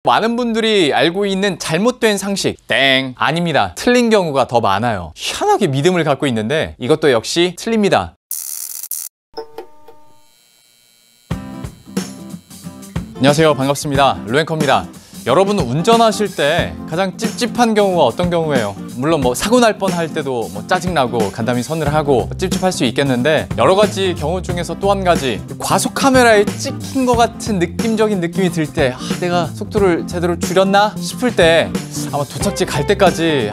많은 분들이 알고 있는 잘못된 상식 땡 아닙니다. 틀린 경우가 더 많아요. 희한하게 믿음을 갖고 있는데 이것도 역시 틀립니다. 안녕하세요, 반갑습니다. 루앵커입니다. 여러분 운전하실 때 가장 찝찝한 경우가 어떤 경우예요? 물론 사고 날 뻔할 때도 짜증나고 간담이 서늘하고 찝찝할 수 있겠는데, 여러 가지 경우 중에서 또 한 가지, 과속 카메라에 찍힌 것 같은 느낌적인 느낌이 들 때, 내가 속도를 제대로 줄였나 싶을 때, 아마 도착지 갈 때까지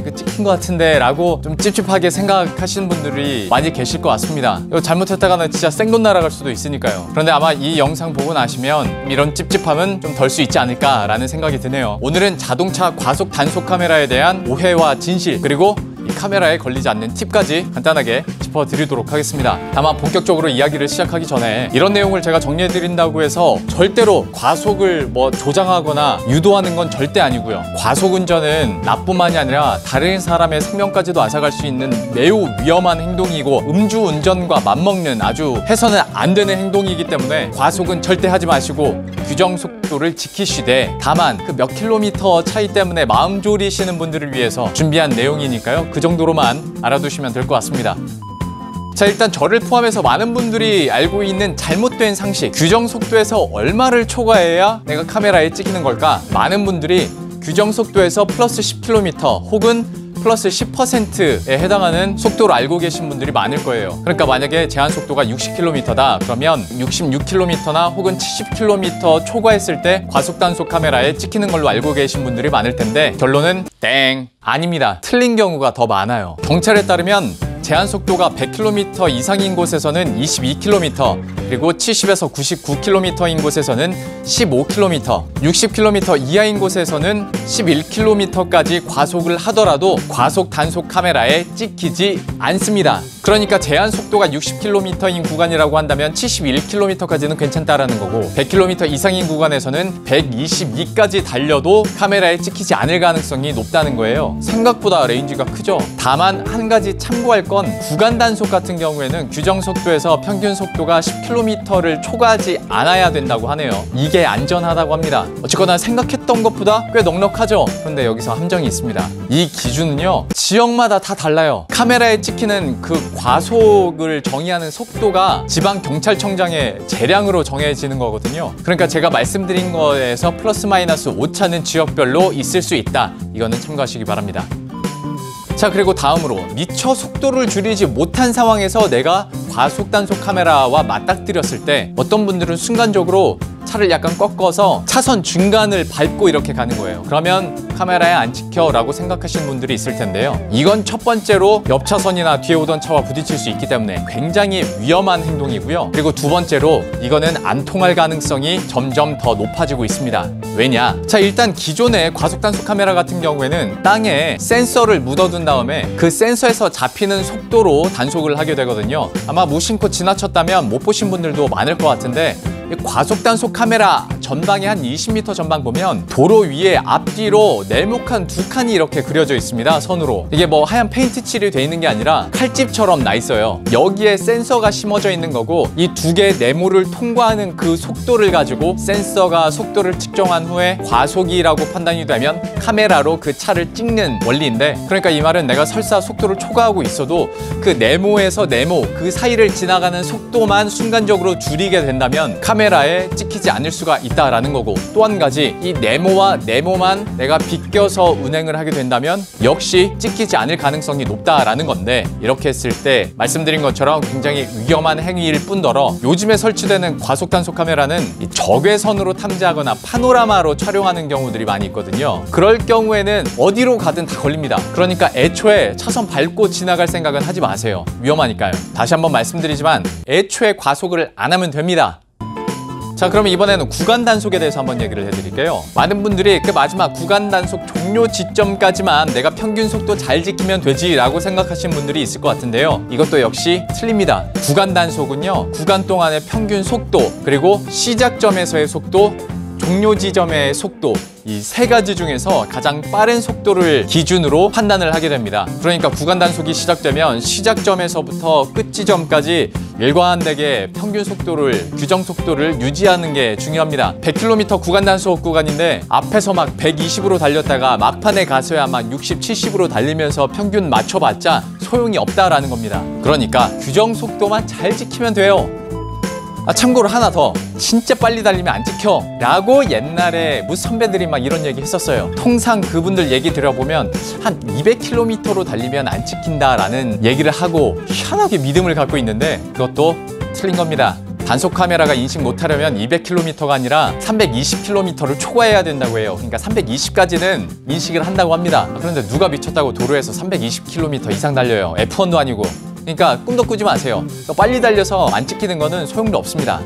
이거 찍힌 것 같은데 라고 좀 찝찝하게 생각하시는 분들이 많이 계실 것 같습니다. 이거 잘못했다가는 진짜 생돈 날아갈 수도 있으니까요. 그런데 아마 이 영상 보고 나시면 이런 찝찝함은 좀 덜 수 있지 않을까 라는 생각이 드네요. 오늘은 자동차 과속 단속 카메라에 대한 오해와 진실, 그리고 이 카메라에 걸리지 않는 팁까지 간단하게 짚어드리도록 하겠습니다. 다만 본격적으로 이야기를 시작하기 전에 이런 내용을 제가 정리해드린다고 해서 절대로 과속을 조장하거나 유도하는 건 절대 아니고요. 과속운전은 나뿐만이 아니라 다른 사람의 생명까지도 앗아갈 수 있는 매우 위험한 행동이고, 음주운전과 맞먹는 아주 해서는 안 되는 행동이기 때문에 과속은 절대 하지 마시고 규정 속도를 지키시되, 다만 그 몇 킬로미터 차이 때문에 마음 졸이시는 분들을 위해서 준비한 내용이니까요. 그 정도로만 알아두시면 될 것 같습니다. 자, 일단 저를 포함해서 많은 분들이 알고 있는 잘못된 상식, 규정 속도에서 얼마를 초과해야 내가 카메라에 찍히는 걸까? 많은 분들이 규정 속도에서 플러스 10km 혹은 플러스 10%에 해당하는 속도로 알고 계신 분들이 많을 거예요. 그러니까 만약에 제한 속도가 60km다 그러면 66km나 혹은 70km 초과했을 때 과속 단속 카메라에 찍히는 걸로 알고 계신 분들이 많을 텐데, 결론은 땡 아닙니다. 틀린 경우가 더 많아요. 경찰에 따르면 제한 속도가 100km 이상인 곳에서는 22km, 그리고 70에서 99km인 곳에서는 15km, 60km 이하인 곳에서는 11km까지 과속을 하더라도 과속 단속 카메라에 찍히지 않습니다. 그러니까 제한 속도가 60km인 구간이라고 한다면 71km까지는 괜찮다라는 거고, 100km 이상인 구간에서는 122까지 달려도 카메라에 찍히지 않을 가능성이 높다는 거예요. 생각보다 레인지가 크죠. 다만 한 가지 참고할 건, 구간 단속 같은 경우에는 규정 속도에서 평균 속도가 10km를 초과하지 않아야 된다고 하네요. 이게 안전하다고 합니다. 어쨌거나 생각했던 것보다 꽤 넉넉하죠. 그런데 여기서 함정이 있습니다. 이 기준은요, 지역마다 다 달라요. 카메라에 찍히는 그 과속을 정의하는 속도가 지방경찰청장의 재량으로 정해지는 거거든요. 그러니까 제가 말씀드린 거에서 플러스 마이너스 오차는 지역별로 있을 수 있다. 이거는 참고하시기 바랍니다. 자, 그리고 다음으로 미처 속도를 줄이지 못한 상황에서 내가 과속 단속 카메라와 맞닥뜨렸을 때, 어떤 분들은 순간적으로 차를 약간 꺾어서 차선 중간을 밟고 이렇게 가는 거예요. 그러면 카메라에 안 찍혀 라고 생각하시는 분들이 있을 텐데요. 이건 첫 번째로 옆 차선이나 뒤에 오던 차와 부딪힐 수 있기 때문에 굉장히 위험한 행동이고요. 그리고 두 번째로 이거는 안 통할 가능성이 점점 더 높아지고 있습니다. 왜냐? 자, 일단 기존의 과속 단속 카메라 같은 경우에는 땅에 센서를 묻어둔 다음에 그 센서에서 잡히는 속도로 단속을 하게 되거든요. 아마 무심코 지나쳤다면 못 보신 분들도 많을 것 같은데, 과속 단속 카메라 전방에 한 20m 전방 보면 도로 위에 앞뒤로 네모칸 두 칸이 이렇게 그려져 있습니다. 선으로. 이게 하얀 페인트 칠이 돼 있는 게 아니라 칼집처럼 나 있어요. 여기에 센서가 심어져 있는 거고, 이 두 개의 네모를 통과하는 그 속도를 가지고 센서가 속도를 측정한 후에 과속이라고 판단이 되면 카메라로 그 차를 찍는 원리인데, 그러니까 이 말은 내가 설사 속도를 초과하고 있어도 그 네모에서 네모 그 사이를 지나가는 속도만 순간적으로 줄이게 된다면 카메라에 찍히지 않을 수가 있다라는 거고, 또 한 가지, 이 네모와 네모만 내가 비껴서 운행을 하게 된다면 역시 찍히지 않을 가능성이 높다라는 건데, 이렇게 했을 때 말씀드린 것처럼 굉장히 위험한 행위일 뿐더러, 요즘에 설치되는 과속 단속 카메라는 이 적외선으로 탐지하거나 파노라마로 촬영하는 경우들이 많이 있거든요. 그럴 경우에는 어디로 가든 다 걸립니다. 그러니까 애초에 차선 밟고 지나갈 생각은 하지 마세요. 위험하니까요. 다시 한번 말씀드리지만 애초에 과속을 안 하면 됩니다. 자, 그럼 이번에는 구간 단속에 대해서 한번 얘기를 해드릴게요. 많은 분들이 그 마지막 구간 단속 종료 지점까지만 내가 평균 속도 잘 지키면 되지 라고 생각하시는 분들이 있을 것 같은데요. 이것도 역시 틀립니다. 구간 단속은요, 구간 동안의 평균 속도, 그리고 시작점에서의 속도, 종료 지점의 속도, 이 세 가지 중에서 가장 빠른 속도를 기준으로 판단을 하게 됩니다. 그러니까 구간 단속이 시작되면 시작점에서부터 끝 지점까지 일관되게 평균 속도를, 규정 속도를 유지하는 게 중요합니다. 100km 구간 단속 구간인데 앞에서 막 120으로 달렸다가 막판에 가서야 막 60, 70으로 달리면서 평균 맞춰봤자 소용이 없다라는 겁니다. 그러니까 규정 속도만 잘 지키면 돼요. 참고로 하나 더, 진짜 빨리 달리면 안 찍혀 라고 옛날에 무슨 선배들이 막 이런 얘기 했었어요. 통상 그분들 얘기 들어보면 한 200km로 달리면 안 찍힌다 라는 얘기를 하고 희한하게 믿음을 갖고 있는데 그것도 틀린 겁니다. 단속 카메라가 인식 못하려면 200km가 아니라 320km를 초과해야 된다고 해요. 그러니까 320까지는 인식을 한다고 합니다. 그런데 누가 미쳤다고 도로에서 320km 이상 달려요. F1도 아니고. 그러니까 꿈도 꾸지 마세요. 빨리 달려서 안 찍히는 거는 소용도 없습니다.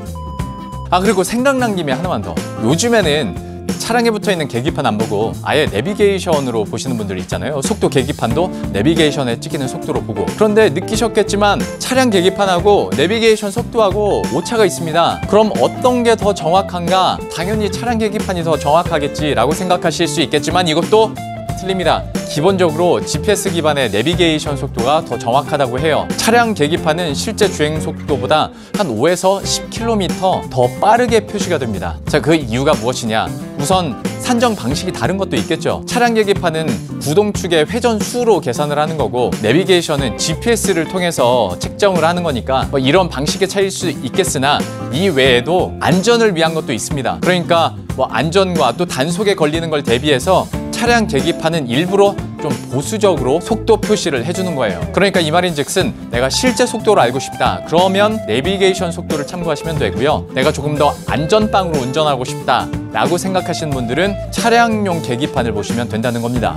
그리고 생각난 김에 하나만 더. 요즘에는 차량에 붙어있는 계기판 안 보고 아예 내비게이션으로 보시는 분들이 있잖아요. 속도 계기판도 내비게이션에 찍히는 속도로 보고. 그런데 느끼셨겠지만 차량 계기판하고 내비게이션 속도하고 오차가 있습니다. 그럼 어떤 게 더 정확한가? 당연히 차량 계기판이 더 정확하겠지라고 생각하실 수 있겠지만 이것도 틀립니다. 기본적으로 GPS 기반의 내비게이션 속도가 더 정확하다고 해요. 차량 계기판은 실제 주행 속도보다 한 5에서 10km 더 빠르게 표시가 됩니다. 자, 그 이유가 무엇이냐? 우선 산정 방식이 다른 것도 있겠죠. 차량 계기판은 구동축의 회전 수로 계산을 하는 거고 내비게이션은 GPS를 통해서 측정을 하는 거니까 이런 방식의 차이일 수 있겠으나 이 외에도 안전을 위한 것도 있습니다. 그러니까 안전과 또 단속에 걸리는 걸 대비해서 차량 계기판은 일부러 좀 보수적으로 속도 표시를 해주는 거예요. 그러니까 이 말인즉슨 내가 실제 속도를 알고 싶다. 그러면 내비게이션 속도를 참고하시면 되고요. 내가 조금 더 안전빵으로 운전하고 싶다 라고 생각하시는 분들은 차량용 계기판을 보시면 된다는 겁니다.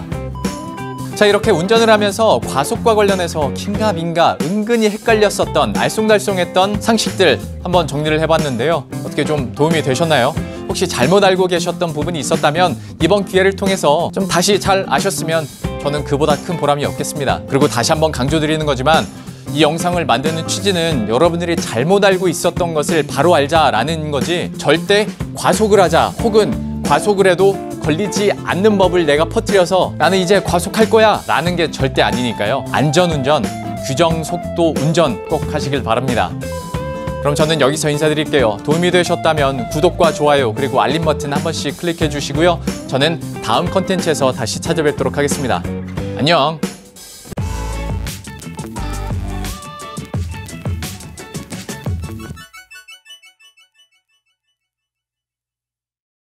자, 이렇게 운전을 하면서 과속과 관련해서 긴가민가 은근히 헷갈렸었던 알쏭달쏭했던 상식들 한번 정리를 해봤는데요. 어떻게 좀 도움이 되셨나요? 혹시 잘못 알고 계셨던 부분이 있었다면 이번 기회를 통해서 좀 다시 잘 아셨으면 저는 그보다 큰 보람이 없겠습니다. 그리고 다시 한번 강조드리는 거지만 이 영상을 만드는 취지는 여러분들이 잘못 알고 있었던 것을 바로 알자라는 거지 절대 과속을 하자 혹은 과속을 해도 걸리지 않는 법을 내가 퍼뜨려서 나는 이제 과속할 거야 라는 게 절대 아니니까요. 안전운전, 규정 속도 운전 꼭 하시길 바랍니다. 그럼 저는 여기서 인사드릴게요. 도움이 되셨다면 구독과 좋아요 그리고 알림 버튼 한 번씩 클릭해 주시고요. 저는 다음 컨텐츠에서 다시 찾아뵙도록 하겠습니다. 안녕.